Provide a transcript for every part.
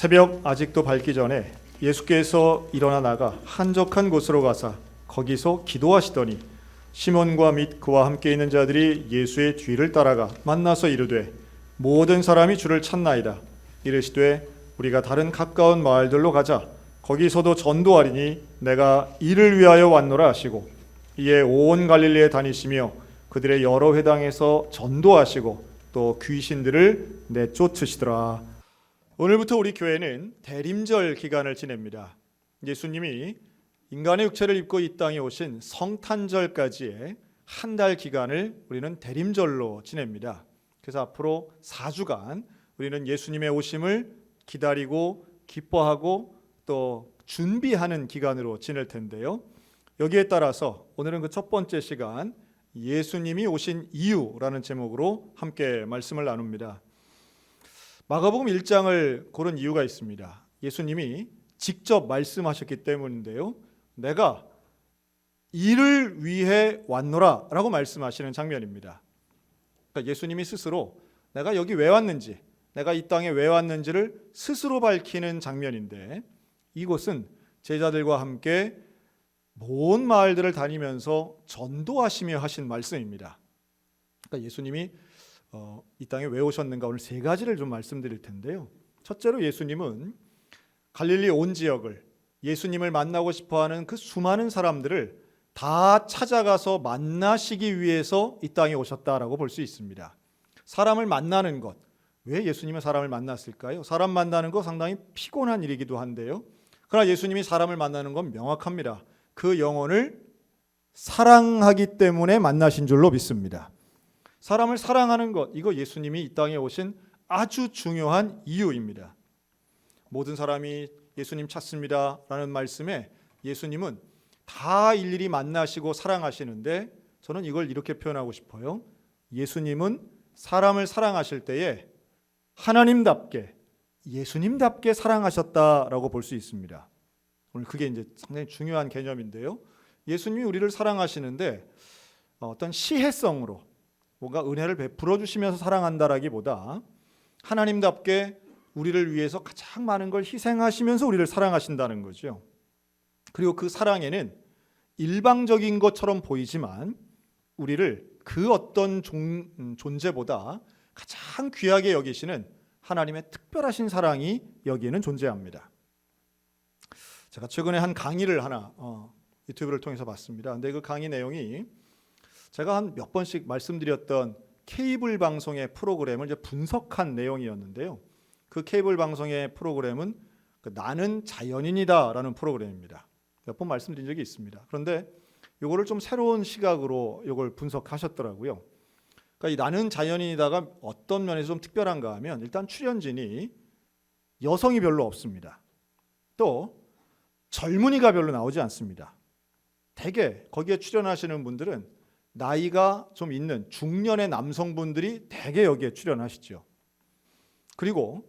새벽 아직도 밝기 전에 예수께서 일어나 나가 한적한 곳으로 가사 거기서 기도하시더니 시몬과 및 그와 함께 있는 자들이 예수의 뒤를 따라가 만나서 이르되 모든 사람이 주를 찾나이다. 이르시되 우리가 다른 가까운 마을들로 가자. 거기서도 전도하리니 내가 이를 위하여 왔노라 하시고 이에 온 갈릴리에 다니시며 그들의 여러 회당에서 전도하시고 또 귀신들을 내쫓으시더라. 오늘부터 우리 교회는 대림절 기간을 지냅니다. 예수님이 인간의 육체를 입고 이 땅에 오신 성탄절까지의 한 달 기간을 우리는 대림절로 지냅니다. 그래서 앞으로 4주간 우리는 예수님의 오심을 기다리고 기뻐하고 또 준비하는 기간으로 지낼 텐데요. 여기에 따라서 오늘은 그 첫 번째 시간 예수님이 오신 이유라는 제목으로 함께 말씀을 나눕니다. 마가복음 1장을 고른 이유가 있습니다. 예수님이 직접 말씀하셨기 때문인데요. 내가 이를 위해 왔노라 라고 말씀하시는 장면입니다. 그러니까 예수님이 스스로 내가 여기 왜 왔는지, 내가 이 땅에 왜 왔는지를 스스로 밝히는 장면인데 이곳은 제자들과 함께 먼 마을들을 다니면서 전도하시며 하신 말씀입니다. 그러니까 예수님이 이 땅에 왜 오셨는가 오늘 세 가지를 좀 말씀드릴 텐데요. 첫째로 예수님은 갈릴리 온 지역을 예수님을 만나고 싶어하는 그 수많은 사람들을 다 찾아가서 만나시기 위해서 이 땅에 오셨다라고 볼 수 있습니다. 사람을 만나는 것, 왜 예수님은 사람을 만났을까요? 사람 만나는 거 상당히 피곤한 일이기도 한데요. 그러나 예수님이 사람을 만나는 건 명확합니다. 그 영혼을 사랑하기 때문에 만나신 줄로 믿습니다. 사람을 사랑하는 것, 이거 예수님이 이 땅에 오신 아주 중요한 이유입니다. 모든 사람이 예수님 찾습니다 라는 말씀에 예수님은 다 일일이 만나시고 사랑하시는데 저는 이걸 이렇게 표현하고 싶어요. 예수님은 사람을 사랑하실 때에 하나님답게 예수님답게 사랑하셨다라고 볼 수 있습니다. 오늘 그게 이제 상당히 중요한 개념인데요. 예수님이 우리를 사랑하시는데 어떤 시혜성으로 뭔가 은혜를 베풀어 주시면서 사랑한다라기보다 하나님답게 우리를 위해서 가장 많은 걸 희생하시면서 우리를 사랑하신다는 거죠. 그리고 그 사랑에는 일방적인 것처럼 보이지만 우리를 그 어떤 존재보다 가장 귀하게 여기시는 하나님의 특별하신 사랑이 여기에는 존재합니다. 제가 최근에 한 강의를 하나 유튜브를 통해서 봤습니다. 근데 그 강의 내용이 제가 한 몇 번씩 말씀드렸던 케이블 방송의 프로그램을 이제 분석한 내용이었는데요. 그 케이블 방송의 프로그램은 나는 자연인이다라는 프로그램입니다. 몇 번 말씀드린 적이 있습니다. 그런데 이거를 좀 새로운 시각으로 이걸 분석하셨더라고요. 그러니까 이 나는 자연인이다가 어떤 면에서 좀 특별한가 하면 일단 출연진이 여성이 별로 없습니다. 또 젊은이가 별로 나오지 않습니다. 대개 거기에 출연하시는 분들은 나이가 좀 있는 중년의 남성분들이 대개 여기에 출연하시죠. 그리고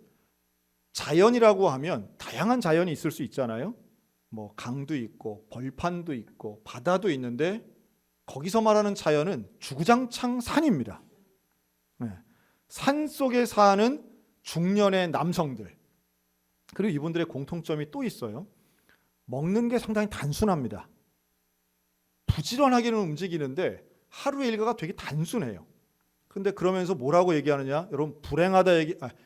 자연이라고 하면 다양한 자연이 있을 수 있잖아요. 뭐 강도 있고 벌판도 있고 바다도 있는데 거기서 말하는 자연은 주구장창 산입니다. 산 속에 사는 중년의 남성들. 그리고 이분들의 공통점이 또 있어요. 먹는 게 상당히 단순합니다. 부지런하게는 움직이는데 하루의 일과가 되게 단순해요. 근데 그러면서 뭐라고 얘기하느냐? 여러분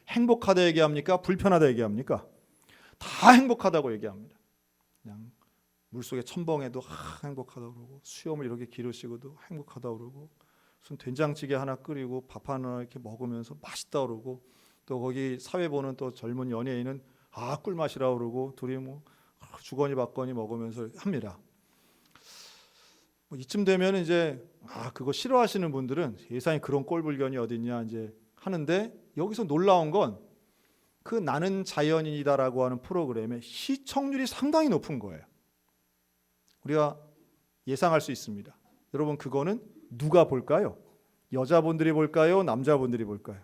행복하다 얘기합니까? 불편하다 얘기합니까? 다 행복하다고 얘기합니다. 그냥 물속에 첨벙해도 행복하다고 그러고 수염을 이렇게 기르시고도 행복하다고 그러고 무슨 된장찌개 하나 끓이고 밥 하나 이렇게 먹으면서 맛있다고 그러고 또 거기 사회 보는 또 젊은 연예인은 꿀맛이라고 그러고 둘이 뭐 주거니 받거니 먹으면서 합니다. 이쯤 되면 이제 그거 싫어하시는 분들은 세상에 그런 꼴불견이 어딨냐 이제 하는데 여기서 놀라운 건 그 나는 자연인이다라고 하는 프로그램의 시청률이 상당히 높은 거예요. 우리가 예상할 수 있습니다. 여러분 그거는 누가 볼까요? 여자분들이 볼까요? 남자분들이 볼까요?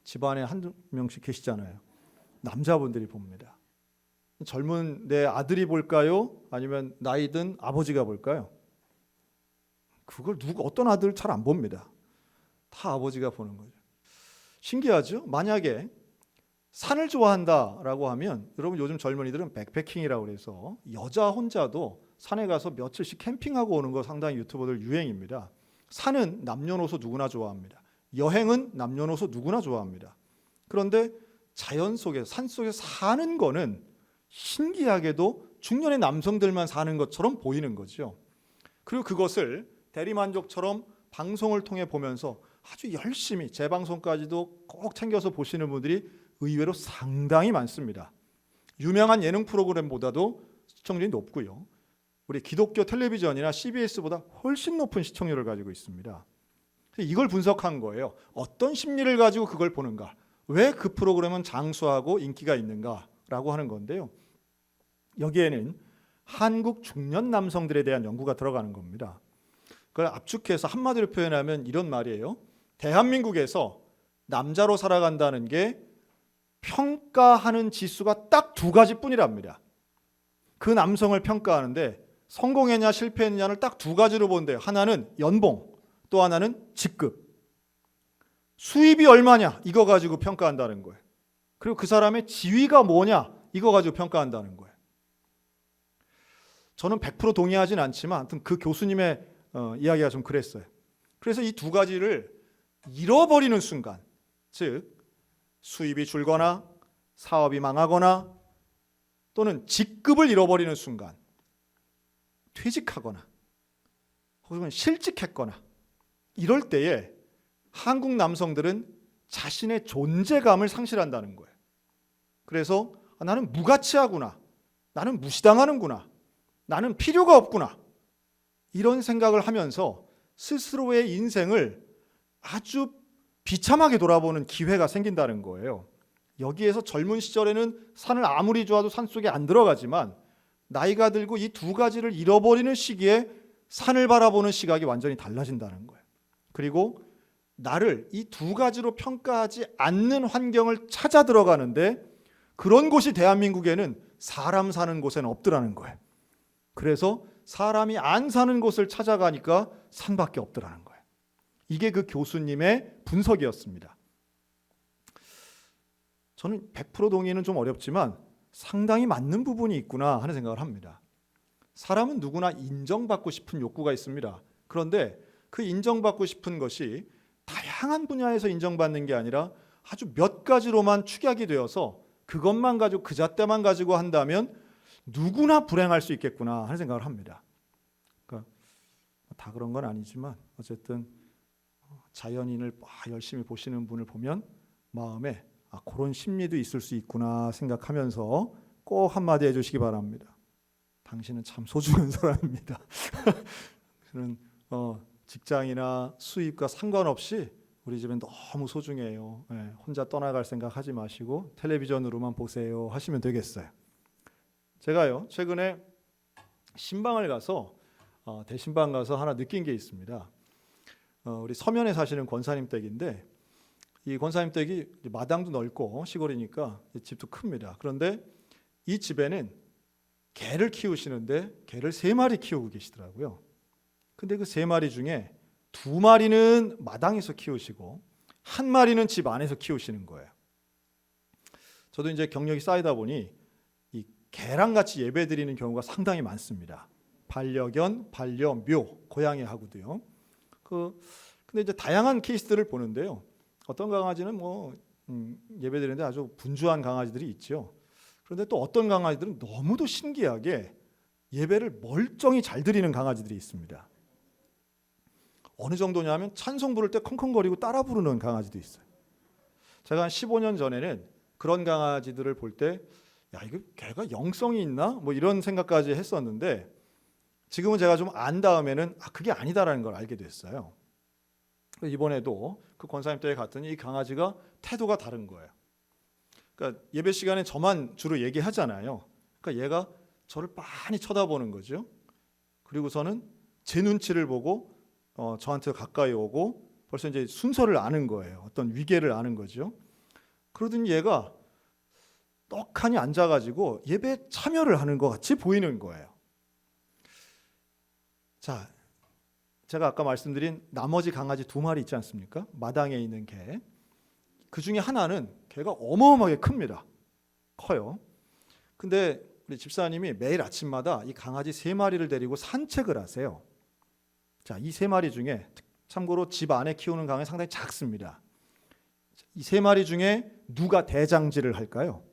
집안에 한두 명씩 계시잖아요. 남자분들이 봅니다. 젊은 내 아들이 볼까요? 아니면 나이 든 아버지가 볼까요? 그걸 어떤 아들 잘 안 봅니다. 다 아버지가 보는 거죠. 신기하죠? 만약에 산을 좋아한다라고 하면 여러분 요즘 젊은이들은 백패킹이라고 그래서 여자 혼자도 산에 가서 며칠씩 캠핑하고 오는 거 상당히 유튜버들 유행입니다. 산은 남녀노소 누구나 좋아합니다. 여행은 남녀노소 누구나 좋아합니다. 그런데 자연 속에 산 속에 사는 거는 신기하게도 중년의 남성들만 사는 것처럼 보이는 거죠. 그리고 그것을 대리만족처럼 방송을 통해 보면서 아주 열심히 재방송까지도 꼭 챙겨서 보시는 분들이 의외로 상당히 많습니다. 유명한 예능 프로그램보다도 시청률이 높고요. 우리 기독교 텔레비전이나 CBS보다 훨씬 높은 시청률을 가지고 있습니다. 이걸 분석한 거예요. 어떤 심리를 가지고 그걸 보는가? 왜 그 프로그램은 장수하고 인기가 있는가라고 하는 건데요. 여기에는 한국 중년 남성들에 대한 연구가 들어가는 겁니다. 그걸 압축해서 한마디로 표현하면 이런 말이에요. 대한민국에서 남자로 살아간다는 게 평가하는 지수가 딱 두 가지뿐이랍니다. 그 남성을 평가하는데 성공했냐 실패했냐를 딱 두 가지로 본대요. 하나는 연봉, 또 하나는 직급. 수입이 얼마냐 이거 가지고 평가한다는 거예요. 그리고 그 사람의 지위가 뭐냐 이거 가지고 평가한다는 거예요. 저는 100% 동의하진 않지만 아무튼 그 교수님의 이야기가 좀 그랬어요. 그래서 이 두 가지를 잃어버리는 순간, 즉 수입이 줄거나 사업이 망하거나 또는 직급을 잃어버리는 순간, 퇴직하거나 혹은 실직했거나 이럴 때에 한국 남성들은 자신의 존재감을 상실한다는 거예요. 그래서 나는 무가치하구나, 나는 무시당하는구나, 나는 필요가 없구나 이런 생각을 하면서 스스로의 인생을 아주 비참하게 돌아보는 기회가 생긴다는 거예요. 여기에서 젊은 시절에는 산을 아무리 좋아도 산속에 안 들어가지만 나이가 들고 이 두 가지를 잃어버리는 시기에 산을 바라보는 시각이 완전히 달라진다는 거예요. 그리고 나를 이 두 가지로 평가하지 않는 환경을 찾아 들어가는데 그런 곳이 대한민국에는 사람 사는 곳에는 없더라는 거예요. 그래서 사람이 안 사는 곳을 찾아가니까 산밖에 없더라는 거예요. 이게 그 교수님의 분석이었습니다. 저는 100% 동의는 좀 어렵지만 상당히 맞는 부분이 있구나 하는 생각을 합니다. 사람은 누구나 인정받고 싶은 욕구가 있습니다. 그런데 그 인정받고 싶은 것이 다양한 분야에서 인정받는 게 아니라 아주 몇 가지로만 축약이 되어서 그것만 가지고 그 잣대만 가지고 한다면 누구나 불행할 수 있겠구나 하는 생각을 합니다. 그러니까 다 그런 건 아니지만 어쨌든 자연인을 열심히 보시는 분을 보면 마음에 그런 심리도 있을 수 있구나 생각하면서 꼭 한마디 해주시기 바랍니다. 당신은 참 소중한 사람입니다. 저는 직장이나 수입과 상관없이 우리 집엔 너무 소중해요. 혼자 떠나갈 생각하지 마시고 텔레비전으로만 보세요 하시면 되겠어요. 제가요 최근에 신방을 가서 대신방 가서 하나 느낀 게 있습니다. 우리 서면에 사시는 권사님 댁인데 이 권사님 댁이 마당도 넓고 시골이니까 집도 큽니다. 그런데 이 집에는 개를 키우시는데 개를 3마리 키우고 계시더라고요. 근데 그 3마리 중에 2마리는 마당에서 키우시고 1마리는 집 안에서 키우시는 거예요. 저도 이제 경력이 쌓이다 보니 이 개랑 같이 예배 드리는 경우가 상당히 많습니다. 반려견, 반려묘, 고양이하고도요. 근데 이제 다양한 케이스들을 보는데요. 어떤 강아지는 예배 드리는데 아주 분주한 강아지들이 있죠. 그런데 또 어떤 강아지들은 너무도 신기하게 예배를 멀쩡히 잘 드리는 강아지들이 있습니다. 어느 정도냐면 찬송 부를 때 컹컹거리고 따라 부르는 강아지도 있어요. 제가 한 15년 전에는 그런 강아지들을 볼 때 이거 걔가 영성이 있나? 이런 생각까지 했었는데 지금은 제가 좀 안 다음에는 그게 아니다라는 걸 알게 됐어요. 이번에도 그 권사님 댁에 갔더니 이 강아지가 태도가 다른 거예요. 그러니까 예배 시간에 저만 주로 얘기하잖아요. 그러니까 얘가 저를 빤히 쳐다보는 거죠. 그리고서는 제 눈치를 보고 저한테 가까이 오고 벌써 이제 순서를 아는 거예요. 어떤 위계를 아는 거죠. 그러더니 얘가 떡하니 앉아가지고 예배에 참여를 하는 것 같이 보이는 거예요. 자, 제가 아까 말씀드린 나머지 강아지 2마리 있지 않습니까? 마당에 있는 개. 그 중에 하나는 개가 어마어마하게 큽니다. 커요. 근데 우리 집사님이 매일 아침마다 이 강아지 3마리를 데리고 산책을 하세요. 자, 이 3마리 중에 참고로 집 안에 키우는 강아지 상당히 작습니다. 이 3마리 중에 누가 대장질을 할까요?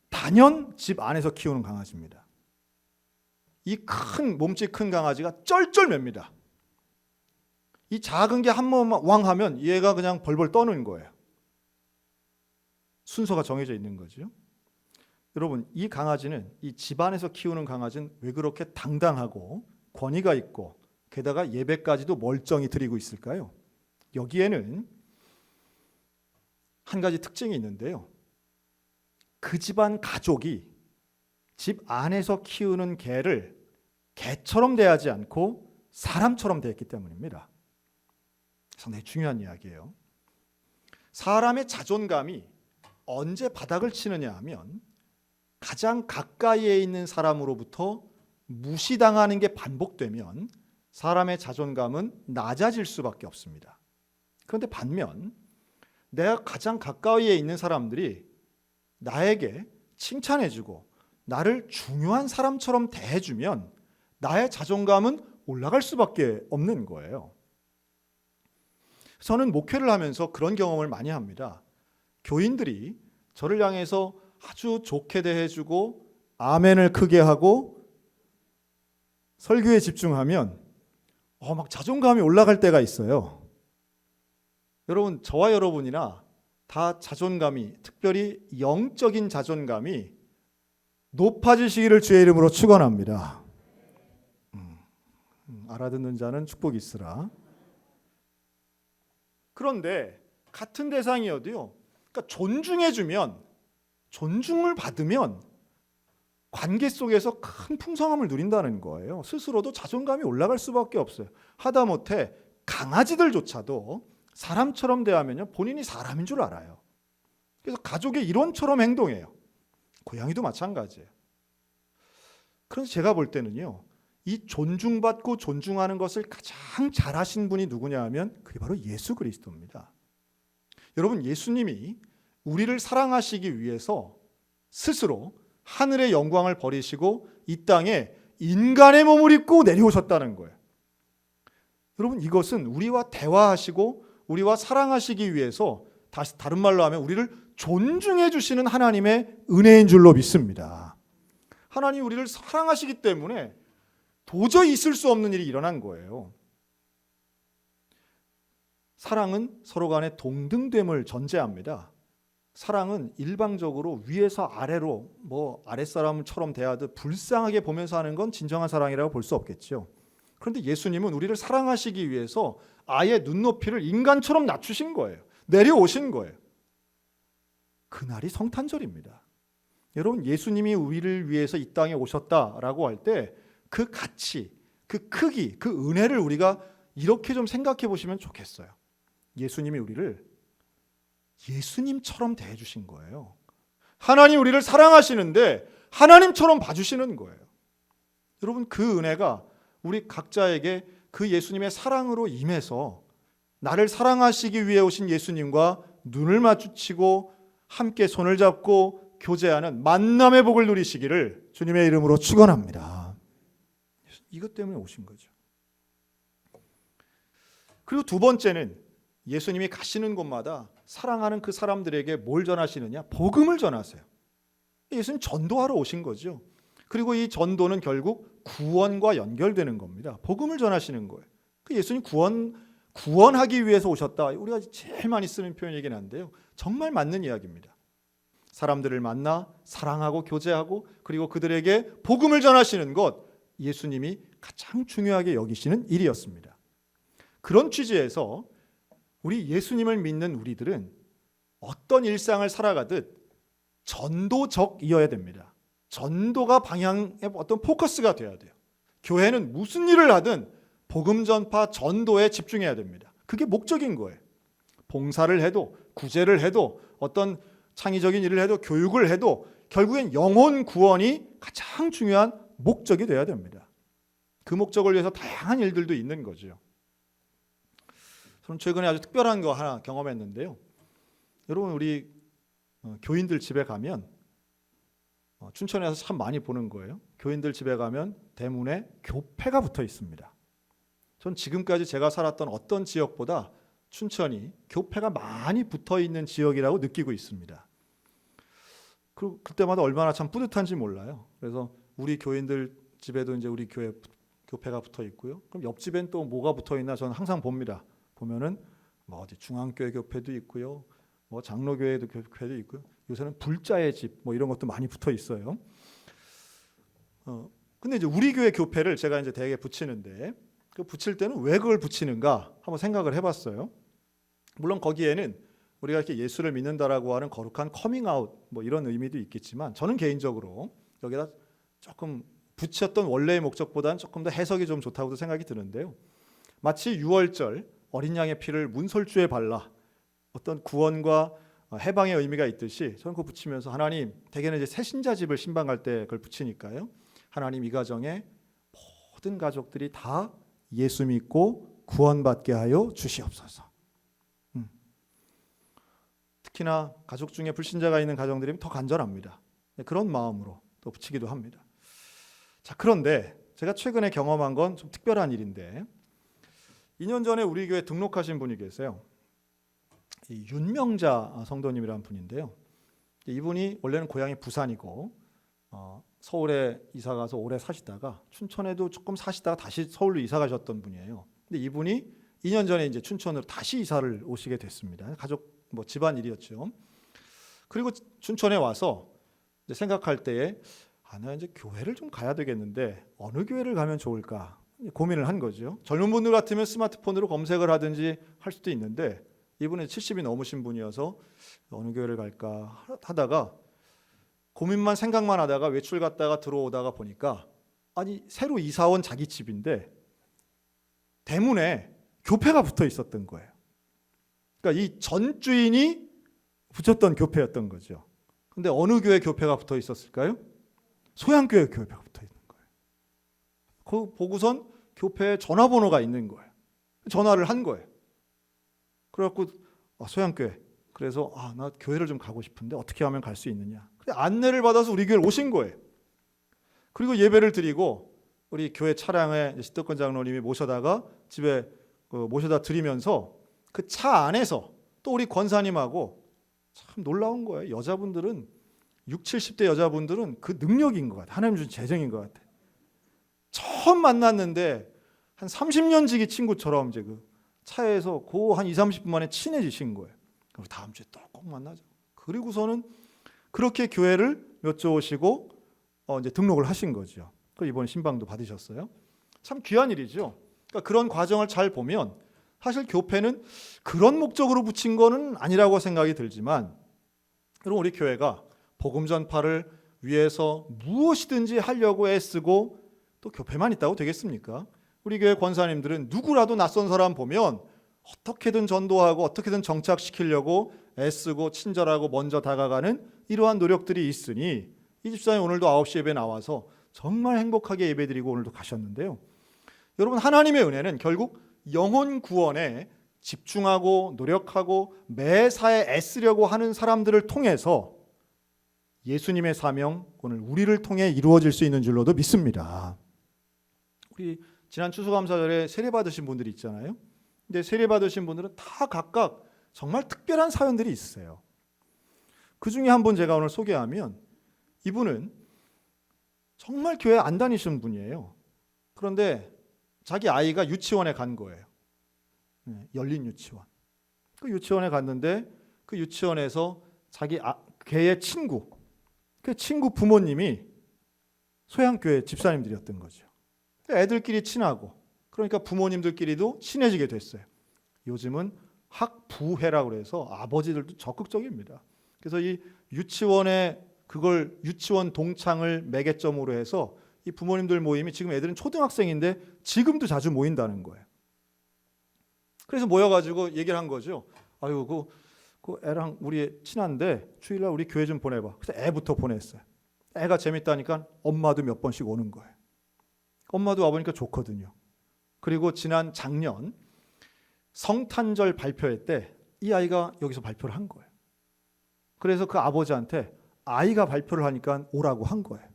단연 집 안에서 키우는 강아지입니다. 이 큰 몸집 큰 강아지가 쩔쩔맵니다. 이 작은 게 한 번만 왕 하면 얘가 그냥 벌벌 떠는 거예요. 순서가 정해져 있는 거죠. 여러분, 이 강아지는, 이 집안에서 키우는 강아지는 왜 그렇게 당당하고 권위가 있고 게다가 예배까지도 멀쩡히 드리고 있을까요? 여기에는 한 가지 특징이 있는데요. 그 집안 가족이 집 안에서 키우는 개를 개처럼 대하지 않고 사람처럼 대했기 때문입니다. 상당히 중요한 이야기예요. 사람의 자존감이 언제 바닥을 치느냐 하면 가장 가까이에 있는 사람으로부터 무시당하는 게 반복되면 사람의 자존감은 낮아질 수밖에 없습니다. 그런데 반면 내가 가장 가까이에 있는 사람들이 나에게 칭찬해주고 나를 중요한 사람처럼 대해주면 나의 자존감은 올라갈 수밖에 없는 거예요. 저는 목회를 하면서 그런 경험을 많이 합니다. 교인들이 저를 향해서 아주 좋게 대해주고 아멘을 크게 하고 설교에 집중하면 막 자존감이 올라갈 때가 있어요. 여러분, 저와 여러분이나 다 자존감이, 특별히 영적인 자존감이 높아지시기를 주의 이름으로 축원합니다. 알아듣는 자는 축복이 있으라. 그런데 같은 대상이어도요, 그러니까 존중해주면, 존중을 받으면 관계 속에서 큰 풍성함을 누린다는 거예요. 스스로도 자존감이 올라갈 수밖에 없어요. 하다못해 강아지들조차도 사람처럼 대하면요, 본인이 사람인 줄 알아요. 그래서 가족의 일원처럼 행동해요. 고양이도 마찬가지예요. 그래서 제가 볼 때는요, 이 존중받고 존중하는 것을 가장 잘하신 분이 누구냐 하면 그게 바로 예수 그리스도입니다. 여러분, 예수님이 우리를 사랑하시기 위해서 스스로 하늘의 영광을 버리시고 이 땅에 인간의 몸을 입고 내려오셨다는 거예요. 여러분, 이것은 우리와 대화하시고 우리와 사랑하시기 위해서, 다른 말로 하면 우리를 존중해 주시는 하나님의 은혜인 줄로 믿습니다. 하나님이 우리를 사랑하시기 때문에 도저히 있을 수 없는 일이 일어난 거예요. 사랑은 서로 간의 동등됨을 전제합니다. 사랑은 일방적으로 위에서 아래로 아랫사람처럼 대하듯 불쌍하게 보면서 하는 건 진정한 사랑이라고 볼 수 없겠죠. 그런데 예수님은 우리를 사랑하시기 위해서 아예 눈높이를 인간처럼 낮추신 거예요. 내려오신 거예요. 그날이 성탄절입니다. 여러분, 예수님이 우리를 위해서 이 땅에 오셨다라고 할 때 그 가치, 그 크기, 그 은혜를 우리가 이렇게 좀 생각해 보시면 좋겠어요. 예수님이 우리를 예수님처럼 대해주신 거예요. 하나님 우리를 사랑하시는데 하나님처럼 봐주시는 거예요. 여러분, 그 은혜가 우리 각자에게 그 예수님의 사랑으로 임해서 나를 사랑하시기 위해 오신 예수님과 눈을 마주치고 함께 손을 잡고 교제하는 만남의 복을 누리시기를 주님의 이름으로 축원합니다. 이것 때문에 오신 거죠. 그리고 두 번째는 예수님이 가시는 곳마다 사랑하는 그 사람들에게 뭘 전하시느냐? 복음을 전하세요. 예수님 전도하러 오신 거죠. 그리고 이 전도는 결국 구원과 연결되는 겁니다. 복음을 전하시는 거예요. 그 예수님 구원하기 위해서 오셨다. 우리가 제일 많이 쓰는 표현이긴 한데요, 정말 맞는 이야기입니다. 사람들을 만나 사랑하고 교제하고 그리고 그들에게 복음을 전하시는 것, 예수님이 가장 중요하게 여기시는 일이었습니다. 그런 취지에서 우리 예수님을 믿는 우리들은 어떤 일상을 살아가듯 전도적이어야 됩니다. 전도가 방향의 어떤 포커스가 돼야 돼요. 교회는 무슨 일을 하든 복음 전파, 전도에 집중해야 됩니다. 그게 목적인 거예요. 봉사를 해도, 구제를 해도, 어떤 창의적인 일을 해도, 교육을 해도 결국엔 영혼 구원이 가장 중요한 목적이 돼야 됩니다. 그 목적을 위해서 다양한 일들도 있는 거죠. 저는 최근에 아주 특별한 거 하나 경험했는데요. 여러분, 우리 교인들 집에 가면 춘천에서 참 많이 보는 거예요. 교인들 집에 가면 대문에 교패가 붙어 있습니다. 전 지금까지 제가 살았던 어떤 지역보다 춘천이 교패가 많이 붙어 있는 지역이라고 느끼고 있습니다. 그때마다 얼마나 참 뿌듯한지 몰라요. 그래서 우리 교인들 집에도 이제 우리 교회 교패가 붙어 있고요. 그럼 옆집엔 또 뭐가 붙어 있나 저는 항상 봅니다. 보면은 뭐 어디 중앙교회 교패도 있고요. 뭐 장로교회도 교패도 있고요. 요새는 불자의 집 뭐 이런 것도 많이 붙어 있어요. 근데 이제 우리 교회 교패를 제가 이제 대개 붙이는데 그 붙일 때는 왜 그걸 붙이는가 한번 생각을 해봤어요. 물론 거기에는 우리가 이렇게 예수를 믿는다라고 하는 거룩한 커밍아웃 뭐 이런 의미도 있겠지만 저는 개인적으로 여기다 조금 붙였던 원래의 목적보다는 조금 더 해석이 좀 좋다고도 생각이 드는데요. 마치 유월절 어린 양의 피를 문설주에 발라 어떤 구원과 해방의 의미가 있듯이 저는 그거 붙이면서 하나님, 대개는 이제 새신자 집을 신방할 때 그걸 붙이니까요. 하나님, 이 가정에 모든 가족들이 다 예수 믿고 구원받게 하여 주시옵소서. 특히나 가족 중에 불신자가 있는 가정들이면 더 간절합니다. 그런 마음으로 또 붙이기도 합니다. 자, 그런데 제가 최근에 경험한 건 좀 특별한 일인데 2년 전에 우리 교회 등록하신 분이 계세요. 이 윤명자 성도님이라는 분인데요. 이분이 원래는 고향이 부산이고 서울에 이사 가서 오래 사시다가 춘천에도 조금 사시다가 다시 서울로 이사 가셨던 분이에요. 근데 이분이 2년 전에 이제 춘천으로 다시 이사를 오시게 됐습니다. 가족 뭐 집안 일이었죠. 그리고 춘천에 와서 이제 생각할 때에 내가 이제 교회를 좀 가야 되겠는데 어느 교회를 가면 좋을까 고민을 한 거죠. 젊은 분들 같으면 스마트폰으로 검색을 하든지 할 수도 있는데 이분은 70이 넘으신 분이어서 어느 교회를 갈까 하다가 고민만 생각만 하다가 외출 갔다가 들어오다가 보니까 아니 새로 이사 온 자기 집인데 대문에 교패가 붙어 있었던 거예요. 그러니까 이 전 주인이 붙였던 교패였던 거죠. 근데 어느 교회 교패가 붙어 있었을까요? 소양교회 교패가 붙어 있는 거예요. 그 보고선 교패에 전화번호가 있는 거예요. 전화를 한 거예요. 그래갖고 소양교회. 그래서 나 교회를 좀 가고 싶은데 어떻게 하면 갈 수 있느냐. 안내를 받아서 우리 교회를 오신 거예요. 그리고 예배를 드리고 우리 교회 차량에 시덕권 장로님이 모셔다가 집에 모셔다 드리면서 그 차 안에서 또 우리 권사님하고 참 놀라운 거예요. 여자분들은 60, 70대 여자분들은 그 능력인 것 같아요. 하나님 준 재정인 것 같아요. 처음 만났는데 한 30년 지기 친구처럼 이제 그 차에서 한 2, 30분 만에 친해지신 거예요. 그리고 다음 주에 또 꼭 만나자. 그리고서는 그렇게 교회를 몇 주 오시고 이제 등록을 하신 거죠. 그리고 이번 신방도 받으셨어요. 참 귀한 일이죠. 그러니까 그런 과정을 잘 보면 사실 교패는 그런 목적으로 붙인 거는 아니라고 생각이 들지만 그럼 우리 교회가 복음 전파를 위해서 무엇이든지 하려고 애쓰고 또 교패만 있다고 되겠습니까? 우리 교회 권사님들은 누구라도 낯선 사람 보면 어떻게든 전도하고 어떻게든 정착시키려고 애쓰고 친절하고 먼저 다가가는 이러한 노력들이 있으니 이 집사님 오늘도 9시 예배 나와서 정말 행복하게 예배드리고 오늘도 가셨는데요. 여러분, 하나님의 은혜는 결국 영혼 구원에 집중하고 노력하고 매사에 애쓰려고 하는 사람들을 통해서 예수님의 사명, 오늘 우리를 통해 이루어질 수 있는 줄로도 믿습니다. 우리 지난 추수감사절에 세례 받으신 분들이 있잖아요. 근데 세례 받으신 분들은 다 각각 정말 특별한 사연들이 있어요. 그 중에 한 분 제가 오늘 소개하면 이분은 정말 교회 안 다니시는 분이에요. 그런데 자기 아이가 유치원에 간 거예요. 열린 유치원. 그 유치원에 갔는데 그 유치원에서 자기 걔의 친구, 그 친구 부모님이 소양교회 집사님들이었던 거죠. 애들끼리 친하고 그러니까 부모님들끼리도 친해지게 됐어요. 요즘은 학부회라고 그래서 아버지들도 적극적입니다. 그래서 이 유치원에 그걸 유치원 동창을 매개점으로 해서 이 부모님들 모임이 지금 애들은 초등학생인데 지금도 자주 모인다는 거예요. 그래서 모여가지고 얘기를 한 거죠. 아유, 그 애랑 우리 친한데 주일날 우리 교회 좀 보내봐. 그래서 애부터 보냈어요. 애가 재밌다니까 엄마도 몇 번씩 오는 거예요. 엄마도 와보니까 좋거든요. 그리고 지난 작년 성탄절 발표회 때 이 아이가 여기서 발표를 한 거예요. 그래서 그 아버지한테 아이가 발표를 하니까 오라고 한 거예요.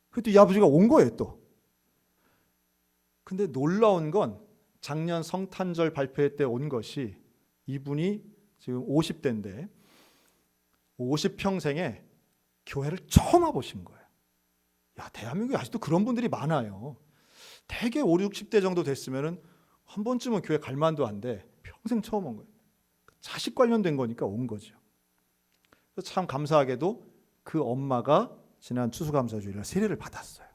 그때 이 아버지가 온 거예요 또. 근데 놀라운 건 작년 성탄절 발표회 때 온 것이 이분이 지금 50대인데 50평생에 교회를 처음 와보신 거예요. 야, 대한민국에 아직도 그런 분들이 많아요. 대개 5, 60대 정도 됐으면은 한 번쯤은 교회 갈 만도 한데 평생 처음 온 거예요. 자식 관련된 거니까 온 거죠. 참 감사하게도 그 엄마가 지난 추수감사주일날 세례를 받았어요.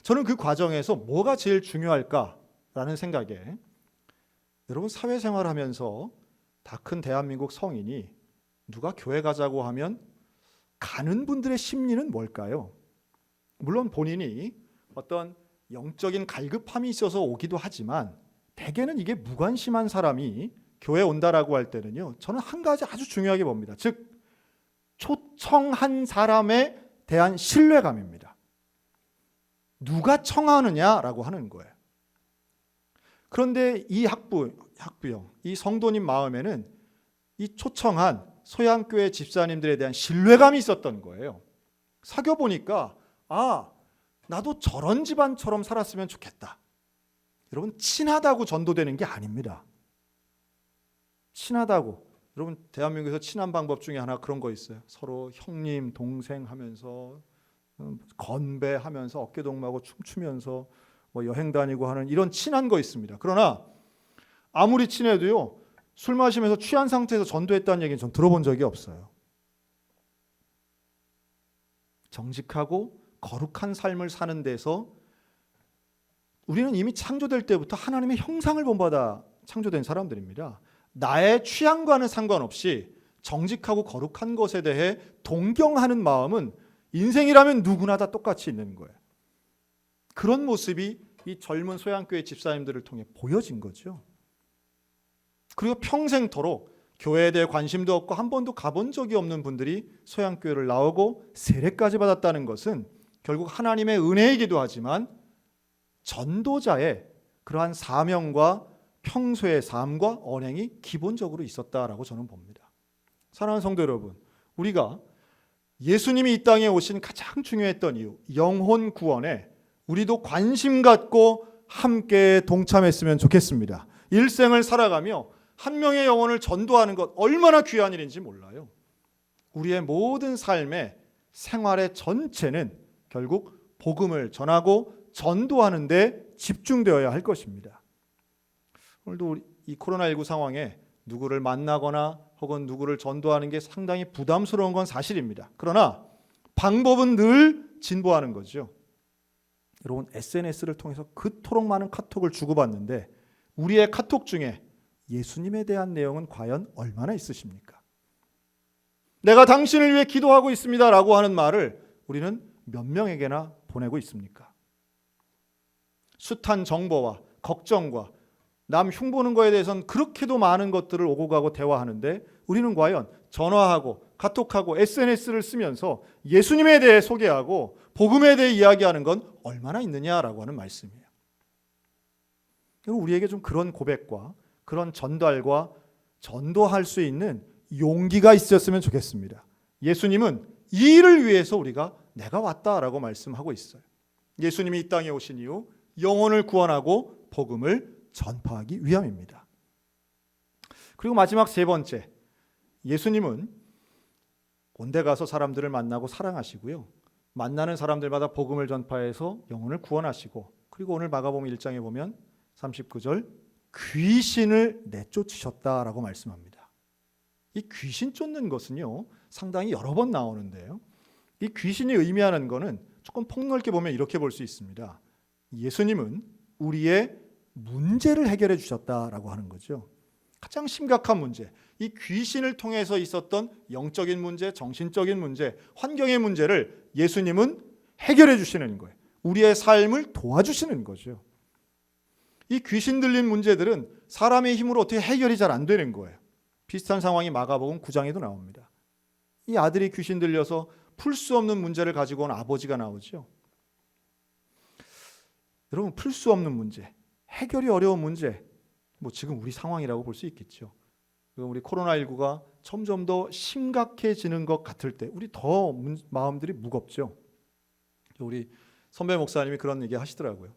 저는 그 과정에서 뭐가 제일 중요할까라는 생각에 여러분 사회생활을 하면서 다 큰 대한민국 성인이 누가 교회 가자고 하면 가는 분들의 심리는 뭘까요? 물론 본인이 어떤 영적인 갈급함이 있어서 오기도 하지만 대개는 이게 무관심한 사람이 교회 온다라고 할 때는요, 저는 한 가지 아주 중요하게 봅니다. 즉 초청한 사람에 대한 신뢰감입니다. 누가 청하느냐라고 하는 거예요. 그런데 이 학부형, 이 성도님 마음에는 이 초청한 소양교회 집사님들에 대한 신뢰감이 있었던 거예요. 사귀어 보니까 나도 저런 집안처럼 살았으면 좋겠다. 여러분, 친하다고 전도되는 게 아닙니다. 친하다고, 여러분 대한민국에서 친한 방법 중에 하나 그런 거 있어요. 서로 형님 동생 하면서 건배하면서 어깨동무하고 춤추면서 뭐 여행 다니고 하는 이런 친한 거 있습니다. 그러나 아무리 친해도요, 술 마시면서 취한 상태에서 전도했다는 얘기는 전 들어본 적이 없어요. 정직하고 거룩한 삶을 사는 데서 우리는 이미 창조될 때부터 하나님의 형상을 본받아 창조된 사람들입니다. 나의 취향과는 상관없이 정직하고 거룩한 것에 대해 동경하는 마음은 인생이라면 누구나 다 똑같이 있는 거예요. 그런 모습이 이 젊은 소양교회 집사님들을 통해 보여진 거죠. 그리고 평생토록 교회에 대해 관심도 없고 한 번도 가본 적이 없는 분들이 소양교회를 나오고 세례까지 받았다는 것은 결국 하나님의 은혜이기도 하지만 전도자의 그러한 사명과 평소의 삶과 언행이 기본적으로 있었다라고 저는 봅니다. 사랑하는 성도 여러분, 우리가 예수님이 이 땅에 오신 가장 중요했던 이유, 영혼 구원에 우리도 관심 갖고 함께 동참했으면 좋겠습니다. 일생을 살아가며 한 명의 영혼을 전도하는 것 얼마나 귀한 일인지 몰라요. 우리의 모든 삶의 생활의 전체는 결국 복음을 전하고 전도하는 데 집중되어야 할 것입니다. 오늘도 이 코로나19 상황에 누구를 만나거나 혹은 누구를 전도하는 게 상당히 부담스러운 건 사실입니다. 그러나 방법은 늘 진보하는 거죠. 여러분, SNS를 통해서 그토록 많은 카톡을 주고받는데 우리의 카톡 중에 예수님에 대한 내용은 과연 얼마나 있으십니까? 내가 당신을 위해 기도하고 있습니다 라고 하는 말을 우리는 몇 명에게나 보내고 있습니까? 숱한 정보와 걱정과 남 흉보는 거에 대해서는 그렇게도 많은 것들을 오고 가고 대화하는데 우리는 과연 전화하고 카톡하고 SNS를 쓰면서 예수님에 대해 소개하고 복음에 대해 이야기하는 건 얼마나 있느냐라고 하는 말씀이에요. 우리에게 좀 그런 고백과 그런 전달과 전도할 수 있는 용기가 있었으면 좋겠습니다. 예수님은 이 일을 위해서 우리가 내가 왔다라고 말씀하고 있어요. 예수님이 이 땅에 오신 이유 영혼을 구원하고 복음을 전파하기 위함입니다. 그리고 마지막 세 번째, 예수님은 온데 가서 사람들을 만나고 사랑하시고요, 만나는 사람들마다 복음을 전파해서 영혼을 구원하시고, 그리고 오늘 마가복음 1장에 보면 39절 귀신을 내쫓으셨다라고 말씀합니다. 이 귀신 쫓는 것은요 상당히 여러 번 나오는데요, 이 귀신이 의미하는 것은 조금 폭넓게 보면 이렇게 볼 수 있습니다. 예수님은 우리의 문제를 해결해 주셨다라고 하는 거죠. 가장 심각한 문제, 이 귀신을 통해서 있었던 영적인 문제, 정신적인 문제, 환경의 문제를 예수님은 해결해 주시는 거예요. 우리의 삶을 도와주시는 거죠. 이 귀신 들린 문제들은 사람의 힘으로 어떻게 해결이 잘 안 되는 거예요. 비슷한 상황이 마가복음 9장에도 나옵니다. 이 아들이 귀신 들려서 풀 수 없는 문제를 가지고 온 아버지가 나오죠. 여러분, 풀 수 없는 문제, 해결이 어려운 문제, 뭐 지금 우리 상황이라고 볼 수 있겠죠. 우리 코로나19가 점점 더 심각해지는 것 같을 때 우리 더 마음들이 무겁죠. 우리 선배 목사님이 그런 얘기 하시더라고요.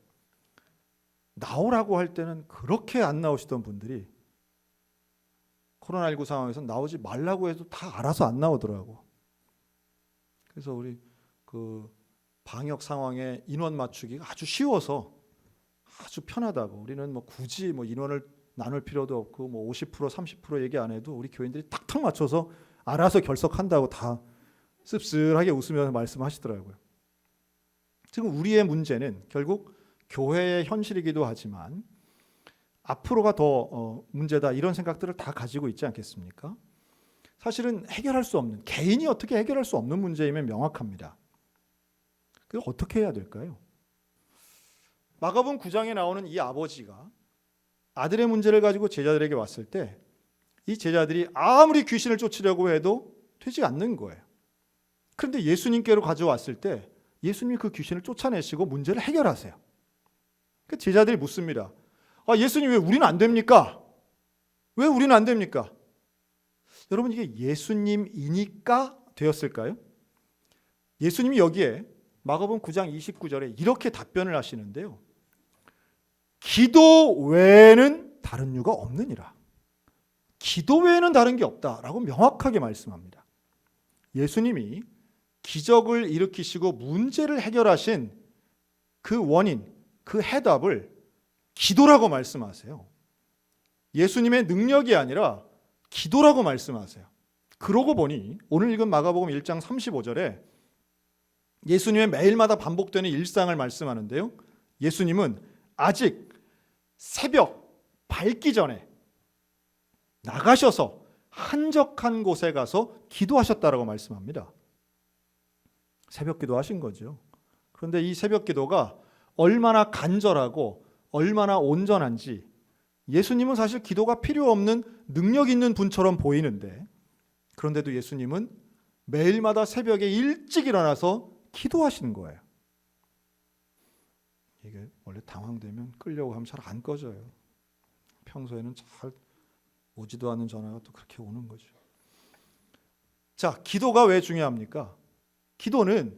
나오라고 할 때는 그렇게 안 나오시던 분들이 코로나19 상황에서 나오지 말라고 해도 다 알아서 안 나오더라고. 그래서 우리 그 방역 상황에 인원 맞추기가 아주 쉬워서 아주 편하다고. 우리는 뭐 굳이 뭐 인원을 나눌 필요도 없고 뭐 50% 30% 얘기 안 해도 우리 교인들이 탁탁 맞춰서 알아서 결석한다고 다 씁쓸하게 웃으면서 말씀하시더라고요. 지금 우리의 문제는 결국 교회의 현실이기도 하지만 앞으로가 더 문제다, 이런 생각들을 다 가지고 있지 않겠습니까? 사실은 해결할 수 없는, 개인이 어떻게 해결할 수 없는 문제임은 명확합니다. 그걸 어떻게 해야 될까요? 마가복음 9장에 나오는 이 아버지가 아들의 문제를 가지고 제자들에게 왔을 때 이 제자들이 아무리 귀신을 쫓으려고 해도 되지 않는 거예요. 그런데 예수님께로 가져왔을 때 예수님이 그 귀신을 쫓아내시고 문제를 해결하세요. 그 제자들이 묻습니다. 예수님, 왜 우리는 안 됩니까? 왜 우리는 안 됩니까? 여러분, 이게 예수님이니까 되었을까요? 예수님이 여기에 마가복음 9장 29절에 이렇게 답변을 하시는데요. 기도 외에는 다른 이유가 없느니라. 기도 외에는 다른 게 없다라고 명확하게 말씀합니다. 예수님이 기적을 일으키시고 문제를 해결하신 그 원인, 그 해답을 기도라고 말씀하세요. 예수님의 능력이 아니라 기도라고 말씀하세요. 그러고 보니 오늘 읽은 마가복음 1장 35절에 예수님의 매일마다 반복되는 일상을 말씀하는데요. 예수님은 아직 새벽 밝기 전에 나가셔서 한적한 곳에 가서 기도하셨다라고 말씀합니다. 새벽 기도하신 거죠. 그런데 이 새벽 기도가 얼마나 간절하고 얼마나 온전한지, 예수님은 사실 기도가 필요 없는 능력 있는 분처럼 보이는데, 그런데도 예수님은 매일마다 새벽에 일찍 일어나서 기도하시는 거예요. 이게 원래 당황되면 끄려고 하면 잘 안 꺼져요. 평소에는 잘 오지도 않는 전화가 또 그렇게 오는 거죠. 자, 기도가 왜 중요합니까? 기도는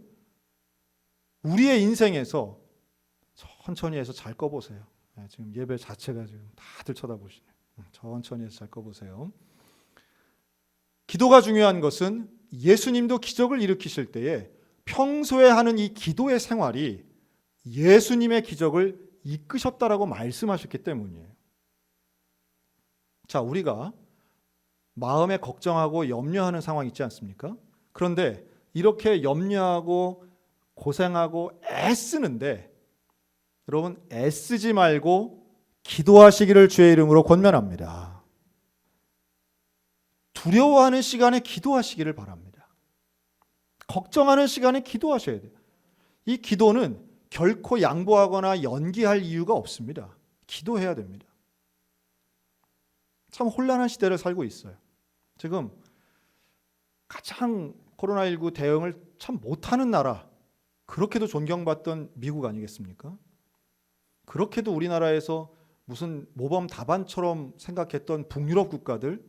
우리의 인생에서 천천히 해서 잘 꺼보세요. 지금 예배 자체가 지금 다들 쳐다보시네요. 천천히 해서 잘 꺼보세요. 기도가 중요한 것은 예수님도 기적을 일으키실 때에 평소에 하는 이 기도의 생활이 예수님의 기적을 이끄셨다라고 말씀하셨기 때문이에요. 자, 우리가 마음에 걱정하고 염려하는 상황 있지 않습니까? 그런데 이렇게 염려하고 고생하고 애쓰는데 여러분, 애쓰지 말고 기도하시기를 주의 이름으로 권면합니다. 두려워하는 시간에 기도하시기를 바랍니다. 걱정하는 시간에 기도하셔야 돼요. 이 기도는 결코 양보하거나 연기할 이유가 없습니다. 기도해야 됩니다. 참 혼란한 시대를 살고 있어요. 지금 가장 코로나19 대응을 참 못하는 나라, 그렇게도 존경받던 미국 아니겠습니까? 그렇게도 우리나라에서 무슨 모범 답안처럼 생각했던 북유럽 국가들,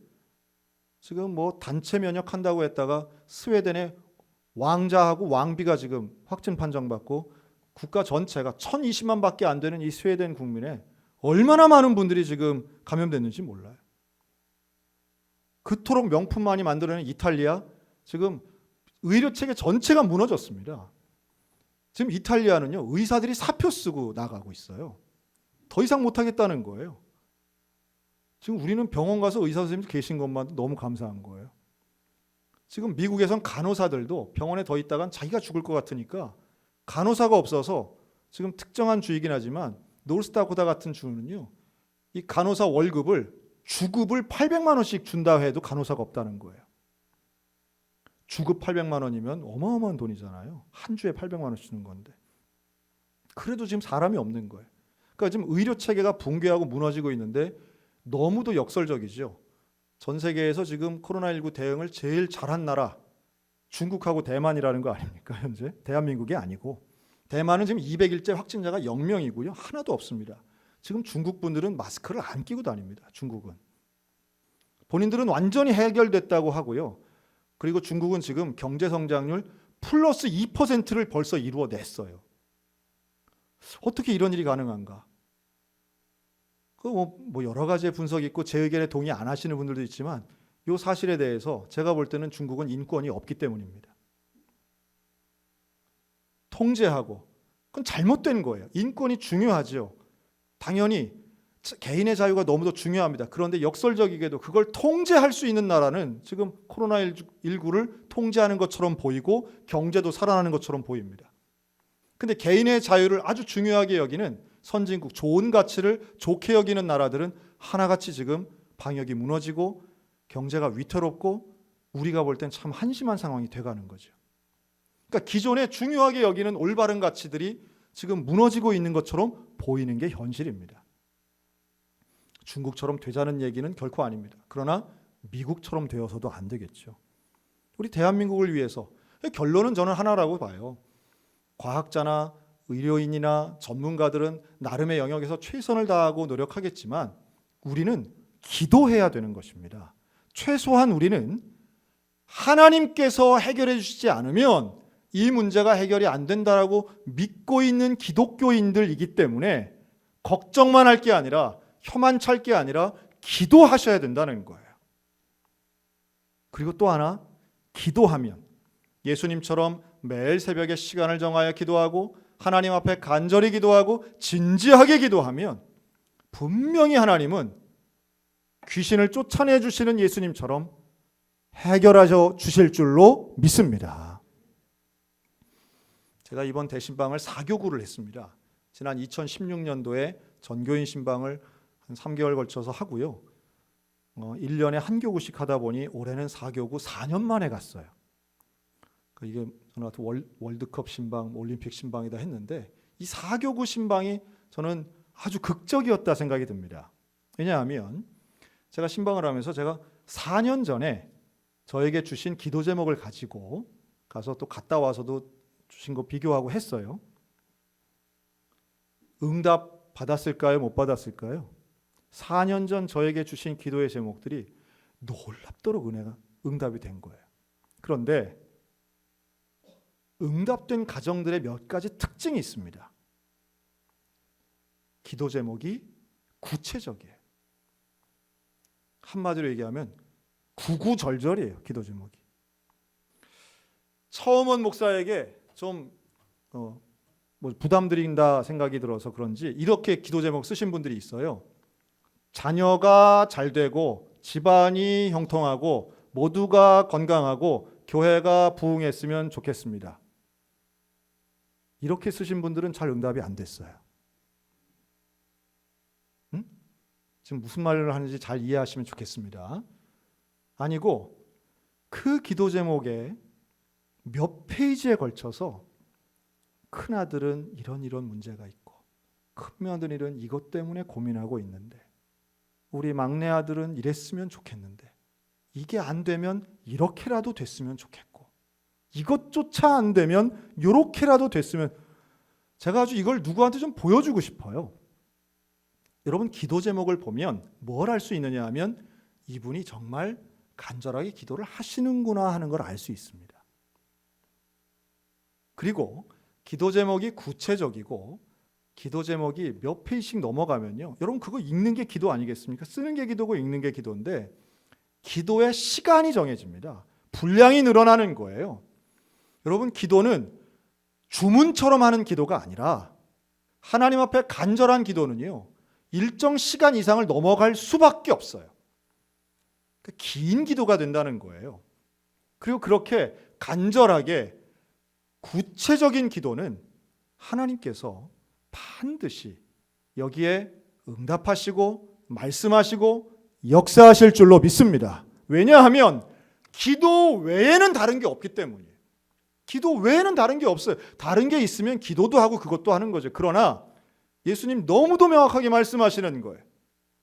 지금 뭐 단체 면역한다고 했다가 스웨덴의 왕자하고 왕비가 지금 확진 판정받고 국가 전체가 1020만밖에 안 되는 이 스웨덴 국민에 얼마나 많은 분들이 지금 감염됐는지 몰라요. 그토록 명품 많이 만들어낸 이탈리아, 지금 의료 체계 전체가 무너졌습니다. 지금 이탈리아는요, 의사들이 사표 쓰고 나가고 있어요. 더 이상 못하겠다는 거예요. 지금 우리는 병원 가서 의사 선생님들 계신 것만 너무 감사한 거예요. 지금 미국에선 간호사들도 병원에 더 있다간 자기가 죽을 것 같으니까 간호사가 없어서 지금 특정한 주이긴 하지만 노스다코다 같은 주는요, 이 간호사 주급을 800만 원씩 준다 해도 간호사가 없다는 거예요. 주급 800만 원이면 어마어마한 돈이잖아요. 한 주에 800만 원씩 주는 건데. 그래도 지금 사람이 없는 거예요. 그러니까 지금 의료 체계가 붕괴하고 무너지고 있는데 너무도 역설적이죠. 전 세계에서 지금 코로나19 대응을 제일 잘한 나라 중국하고 대만이라는 거 아닙니까? 현재 대한민국이 아니고, 대만은 지금 200일째 확진자가 0명이고요. 하나도 없습니다. 지금 중국 분들은 마스크를 안 끼고 다닙니다. 중국은. 본인들은 완전히 해결됐다고 하고요. 그리고 중국은 지금 경제 성장률 플러스 2%를 벌써 이루어냈어요. 어떻게 이런 일이 가능한가? 뭐 여러 가지의 분석이 있고 제 의견에 동의 안 하시는 분들도 있지만 이 사실에 대해서 제가 볼 때는 중국은 인권이 없기 때문입니다. 통제하고 그건 잘못된 거예요. 인권이 중요하죠. 당연히 개인의 자유가 너무도 중요합니다. 그런데 역설적이게도 그걸 통제할 수 있는 나라는 지금 코로나19를 통제하는 것처럼 보이고 경제도 살아나는 것처럼 보입니다. 근데 개인의 자유를 아주 중요하게 여기는 선진국, 좋은 가치를 좋게 여기는 나라들은 하나같이 지금 방역이 무너지고 경제가 위태롭고 우리가 볼 땐 참 한심한 상황이 돼가는 거죠. 그러니까 기존에 중요하게 여기는 올바른 가치들이 지금 무너지고 있는 것처럼 보이는 게 현실입니다. 중국처럼 되자는 얘기는 결코 아닙니다. 그러나 미국처럼 되어서도 안 되겠죠. 우리 대한민국을 위해서 결론은 저는 하나라고 봐요. 과학자나 의료인이나 전문가들은 나름의 영역에서 최선을 다하고 노력하겠지만 우리는 기도해야 되는 것입니다. 최소한 우리는 하나님께서 해결해 주시지 않으면 이 문제가 해결이 안 된다라고 믿고 있는 기독교인들이기 때문에 걱정만 할 게 아니라 혀만 찰 게 아니라 기도하셔야 된다는 거예요. 그리고 또 하나, 기도하면 예수님처럼 매일 새벽에 시간을 정하여 기도하고 하나님 앞에 간절히 기도하고 진지하게 기도하면 분명히 하나님은 귀신을 쫓아내 주시는 예수님처럼 해결하셔 주실 줄로 믿습니다. 제가 이번 대신방을 4교구를 했습니다. 지난 2016년도에 전교인 신방을 한 3개월 걸쳐서 하고요. 1년에 한 교구씩 하다 보니 올해는 4교구 4년 만에 갔어요. 이게 저는 월드컵 신방, 올림픽 신방이다 했는데 이 4교구 신방이 저는 아주 극적이었다 생각이 듭니다. 왜냐하면 제가 신방을 하면서 제가 4년 전에 저에게 주신 기도 제목을 가지고 가서 또 갔다 와서도 주신 거 비교하고 했어요. 응답 받았을까요? 못 받았을까요? 4년 전 저에게 주신 기도의 제목들이 놀랍도록 응답이 된 거예요. 그런데 응답된 가정들의 몇 가지 특징이 있습니다. 기도 제목이 구체적이에요. 한마디로 얘기하면 구구절절이에요. 기도 제목이. 처음 온 목사에게 좀 부담드린다 생각이 들어서 그런지 이렇게 기도 제목 쓰신 분들이 있어요. 자녀가 잘 되고 집안이 형통하고 모두가 건강하고 교회가 부흥했으면 좋겠습니다. 이렇게 쓰신 분들은 잘 응답이 안 됐어요. 응? 지금 무슨 말을 하는지 잘 이해하시면 좋겠습니다. 아니고 그 기도 제목에 몇 페이지에 걸쳐서 큰아들은 이런 문제가 있고 큰며느리는 이것 때문에 고민하고 있는데 우리 막내 아들은 이랬으면 좋겠는데 이게 안 되면 이렇게라도 됐으면 좋겠고 이것조차 안 되면 이렇게라도 됐으면 제가 아주 이걸 누구한테 좀 보여주고 싶어요. 여러분 기도 제목을 보면 뭘 알 수 있느냐 하면 이분이 정말 간절하게 기도를 하시는구나 하는 걸 알 수 있습니다. 그리고 기도 제목이 구체적이고 기도 제목이 몇 페이지씩 넘어가면요. 여러분 그거 읽는 게 기도 아니겠습니까? 쓰는 게 기도고 읽는 게 기도인데 기도의 시간이 정해집니다. 분량이 늘어나는 거예요. 여러분 기도는 주문처럼 하는 기도가 아니라 하나님 앞에 간절한 기도는요. 일정 시간 이상을 넘어갈 수밖에 없어요. 긴 기도가 된다는 거예요. 그리고 그렇게 간절하게 구체적인 기도는 하나님께서 반드시 여기에 응답하시고 말씀하시고 역사하실 줄로 믿습니다. 왜냐하면 기도 외에는 다른 게 없기 때문이에요. 기도 외에는 다른 게 없어요. 다른 게 있으면 기도도 하고 그것도 하는 거죠. 그러나 예수님 너무도 명확하게 말씀하시는 거예요.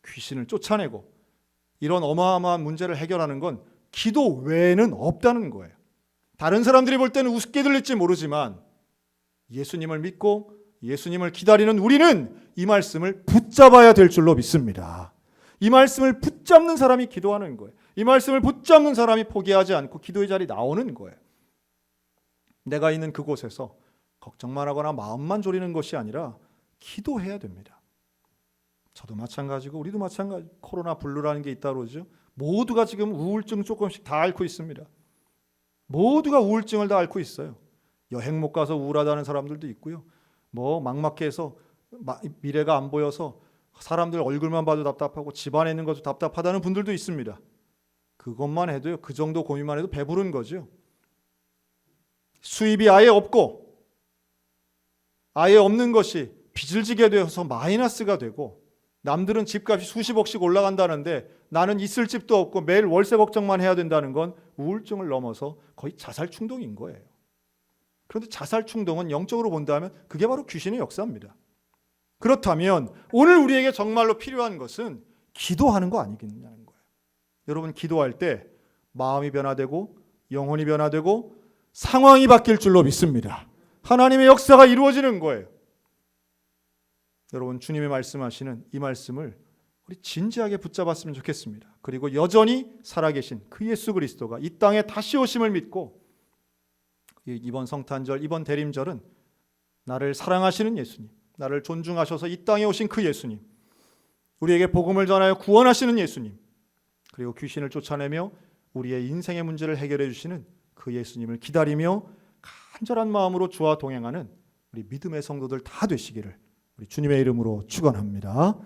귀신을 쫓아내고 이런 어마어마한 문제를 해결하는 건 기도 외에는 없다는 거예요. 다른 사람들이 볼 때는 우습게 들릴지 모르지만 예수님을 믿고 예수님을 기다리는 우리는 이 말씀을 붙잡아야 될 줄로 믿습니다. 이 말씀을 붙잡는 사람이 기도하는 거예요. 이 말씀을 붙잡는 사람이 포기하지 않고 기도의 자리에 나오는 거예요. 내가 있는 그곳에서 걱정만 하거나 마음만 졸이는 것이 아니라 기도해야 됩니다. 저도 마찬가지고 우리도 마찬가지. 코로나 블루라는 게 있다고 그러죠. 모두가 지금 우울증 조금씩 다 앓고 있습니다. 모두가 우울증을 다 앓고 있어요. 여행 못 가서 우울하다는 사람들도 있고요. 막막해서 미래가 안 보여서 사람들 얼굴만 봐도 답답하고 집안에 있는 것도 답답하다는 분들도 있습니다. 그것만 해도요. 그 정도 고민만 해도 배부른 거죠. 수입이 아예 없고 아예 없는 것이 빚을 지게 되어서 마이너스가 되고 남들은 집값이 수십억씩 올라간다는데 나는 있을 집도 없고 매일 월세 걱정만 해야 된다는 건 우울증을 넘어서 거의 자살 충동인 거예요. 그런데 자살 충동은 영적으로 본다면 그게 바로 귀신의 역사입니다. 그렇다면 오늘 우리에게 정말로 필요한 것은 기도하는 거 아니겠냐는 거예요. 여러분 기도할 때 마음이 변화되고 영혼이 변화되고 상황이 바뀔 줄로 믿습니다. 하나님의 역사가 이루어지는 거예요. 여러분 주님이 말씀하시는 이 말씀을 우리 진지하게 붙잡았으면 좋겠습니다. 그리고 여전히 살아계신 그 예수 그리스도가 이 땅에 다시 오심을 믿고 이번 성탄절, 이번 대림절은 나를 사랑하시는 예수님, 나를 존중하셔서 이 땅에 오신 그 예수님, 우리에게 복음을 전하여 구원하시는 예수님, 그리고 귀신을 쫓아내며 우리의 인생의 문제를 해결해 주시는 그 예수님을 기다리며 간절한 마음으로 주와 동행하는 우리 믿음의 성도들 다 되시기를 우리 주님의 이름으로 축원합니다.